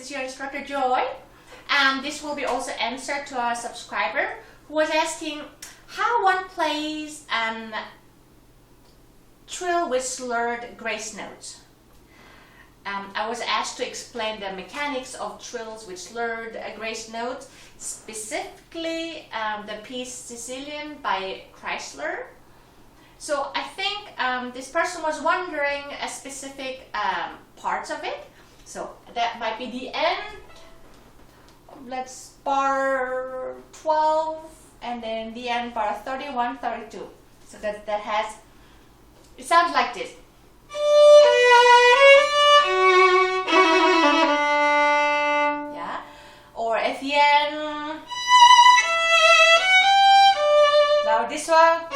is your instructor Joy, and this will be also answer to our subscriber who was asking how one plays trill with slurred grace notes. I was asked to explain the mechanics of trills with slurred grace notes, specifically the piece Sicilian by Chrysler. So I think this person was wondering a specific parts of it. So that might be the end. Let's bar 12 and then the end bar 31, 32. So that has, it sounds like this. Yeah. Or at the end. Now this one.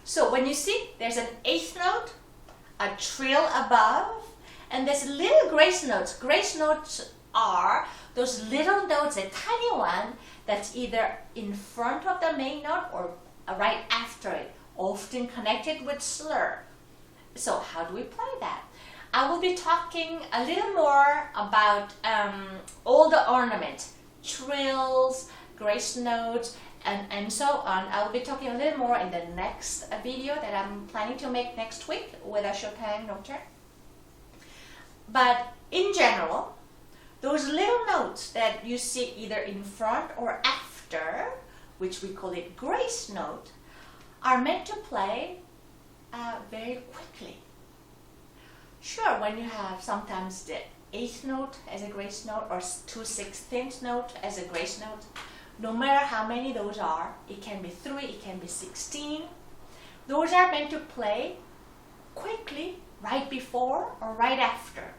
So when you see there's an eighth note, a trill above, and there's little grace notes. Grace notes are those little notes, a tiny one, that's either in front of the main note or right after it, often connected with slur. So how do we play that? I will be talking a little more about all the ornaments, trills, grace notes, and so on. I'll be talking a little more in the next video that I'm planning to make next week with a Chopin nocturne. But in general, those little notes that you see either in front or after, which we call it grace note, are meant to play very quickly. Sure, when you have sometimes the eighth note as a grace note or 2/16 note as a grace note, no matter how many those are, it can be 3, it can be 16, those are meant to play quickly right before or right after.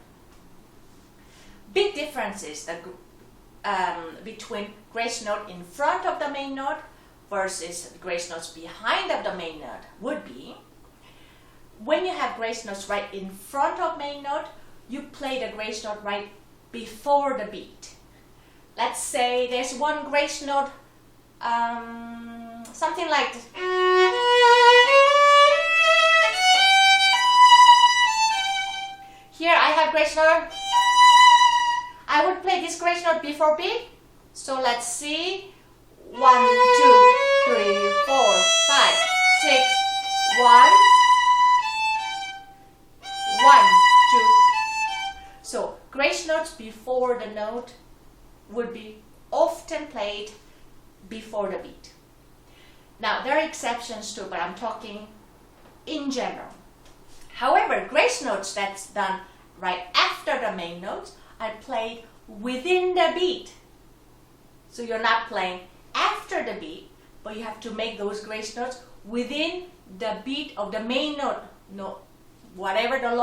Big differences between grace note in front of the main note versus grace notes behind of the main note would be, when you have grace notes right in front of main note, you play the grace note right before the beat. Let's say there's one grace note, something like this. Here I have grace note. I would play this grace note before beat. So let's see. 1, 2, 3, 4, 5, 6, 1, 1, 2. So grace notes before the note would be often played before the beat. Now there are exceptions too, but I'm talking in general. However, grace notes that's done right after the main notes are played within the beat. So you're not playing after the beat, but you have to make those grace notes within the beat of the main note, whatever the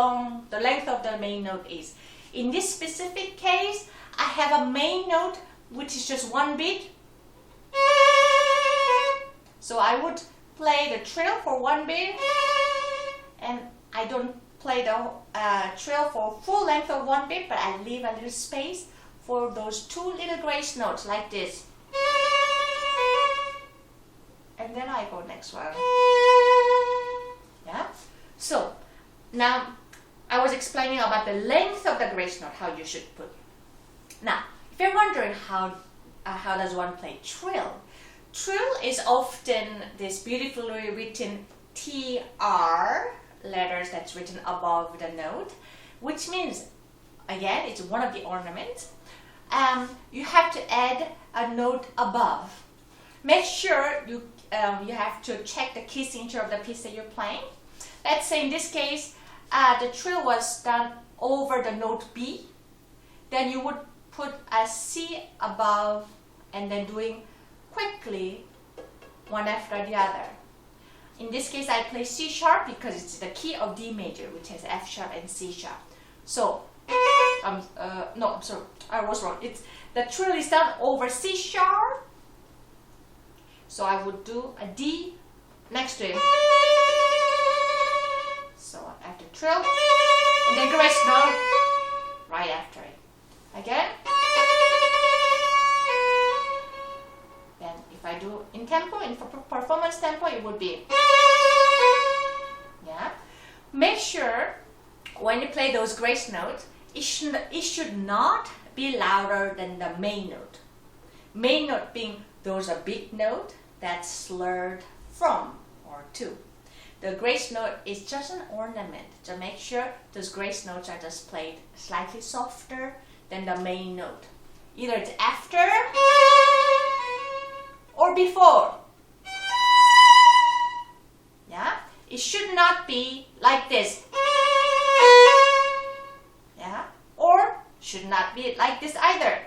length of the main note is. In this specific case, I have a main note which is just one beat. So I would play the trill for one beat, and I don't play the trill for full length of one beat, but I leave a little space for those two little grace notes like this. And then I go next one. Yeah. So now I was explaining about the length of the grace note, how you should put. Now, if you're wondering how does one play trill, trill is often this beautifully written TR letters that's written above the note, which means, again, it's one of the ornaments. You have to add a note above. Make sure you have to check the key signature of the piece that you're playing. Let's say in this case, the trill was done over the note B. Then you would put a C above and then doing quickly one after the other. In this case, I play C sharp because it's the key of D major, which has F sharp and C sharp. So, no, I'm sorry, I was wrong. The trill is done over C sharp. So I would do a D next to it. So after trill, and then grace note right after it. Again. Then if I do in tempo, in performance tempo, it would be. Yeah. Make sure when you play those grace notes, it should not be louder than the main note. Main note being those are big note that's slurred from or to. The grace note is just an ornament to make sure those grace notes are just played slightly softer than the main note. Either it's after or before. Yeah? It should not be like this. Yeah? Or should not be like this either.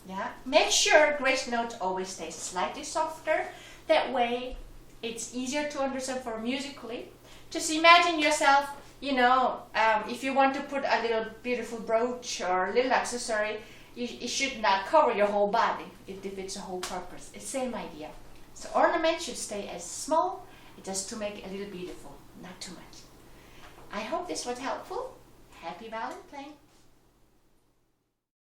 Yeah? Make sure grace notes always stay slightly softer. That way it's easier to understand for musically. Just imagine yourself, if you want to put a little beautiful brooch or a little accessory, it should not cover your whole body. It defeats the whole purpose. It's the same idea. So ornament should stay as small, just to make it a little beautiful, not too much. I hope this was helpful. Happy violin playing.